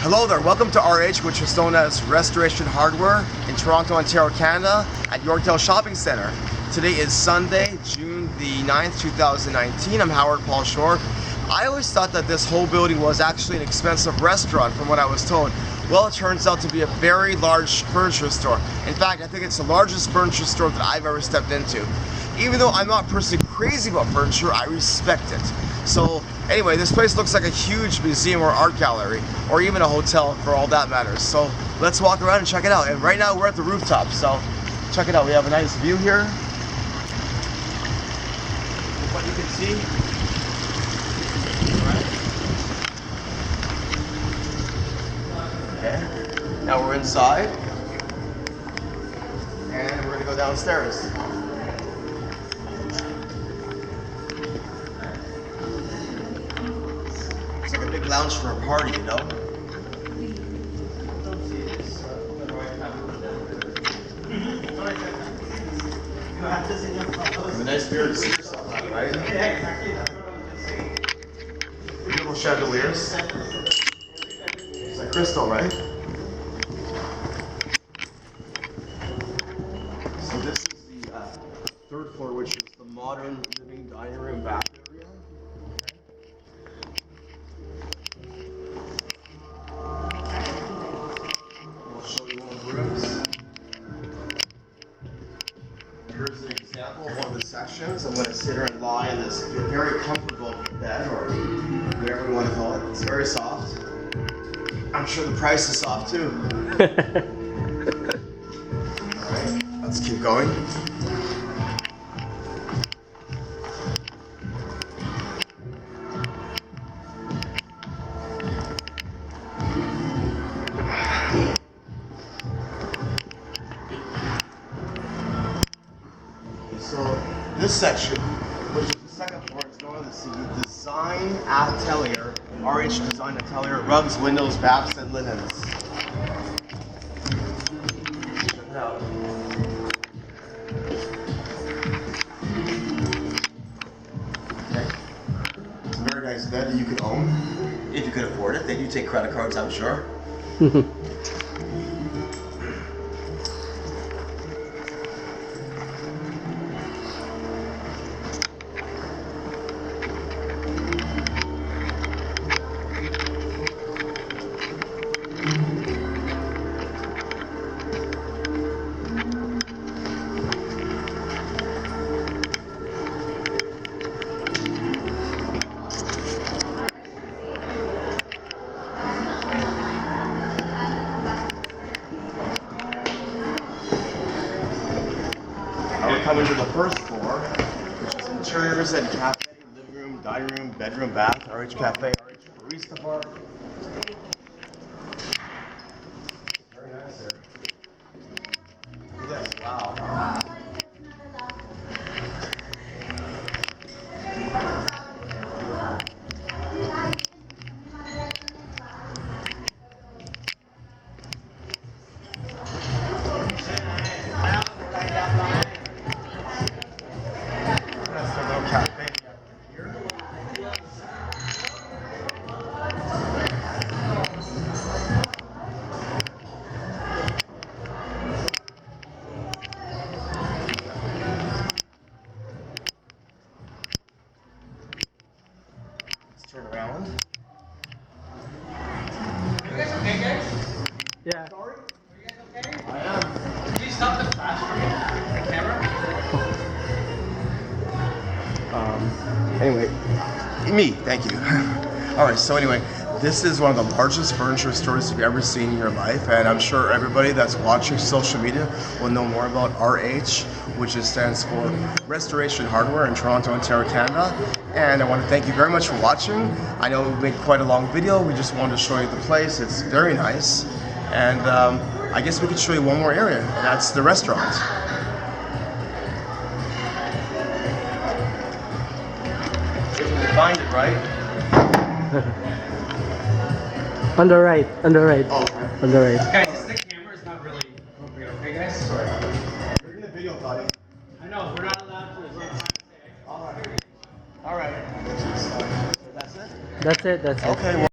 Hello there, welcome to RH, which is known as Restoration Hardware in Toronto, Ontario, Canada at Yorkdale Shopping Centre. Today is Sunday, June the 9th, 2019. I'm Howard Paul Shore. I always thought that this whole building was actually an expensive restaurant from what I was told. Well, it turns out to be a very large furniture store. In fact, I think it's the largest furniture store that I've ever stepped into. Even though I'm not personally crazy about furniture, I respect it. So anyway, this place looks like a huge museum or art gallery, or even a hotel for all that matters. So let's walk around and check it out. And right now we're at the rooftop, so check it out. We have a nice view here. What you can see. Okay. Now we're inside. And we're gonna go downstairs. It's like a big lounge for a party, you know? A nice beer to see yourself at, right? Beautiful chandeliers. It's like crystal, right? So this is the third floor, which is the modern living dining room bath area. I'll show you one of the rooms. Here's an example of one of the sections. I'm going to sit here and lie in this very comfortable bed, or whatever you want to call it. It's very soft. I'm sure the price is soft too. Alright, let's keep going. So this section, which is the second floor, is known as the Design Atelier, RH Design Atelier, rugs, windows, baths, and linens. Check it out. Okay. It's a very nice bed that you could own, if you could afford it. They do take credit cards, I'm sure. Now we're coming to the first floor, which is interiors and cafe, living room, dining room, bedroom, bath, RH Cafe, RH Barista Bar. Very nice there. Look at this, wow. Cafe here. Let's turn around. Are you guys okay, guys? Yeah. Sorry? Are you guys okay? I am. Can you stop the flash for me? The camera? Anyway, me, thank you. Alright, so anyway, this is one of the largest furniture stores you've ever seen in your life, and I'm sure everybody that's watching social media will know more about RH, which stands for Restoration Hardware in Toronto, Ontario, Canada. And I want to thank you very much for watching. I know we made quite a long video. We just wanted to show you the place. It's very nice. And I guess we could show you one more area, and that's the restaurant. Find it, right? On the right, on the right, Oh, okay. on the right. Guys, the camera is not really appropriate, okay, guys? Sorry. You're in the video, buddy. I know, we're not allowed to. We're trying to say. All right. All right. So that's it? That's it, that's it. Okay. Well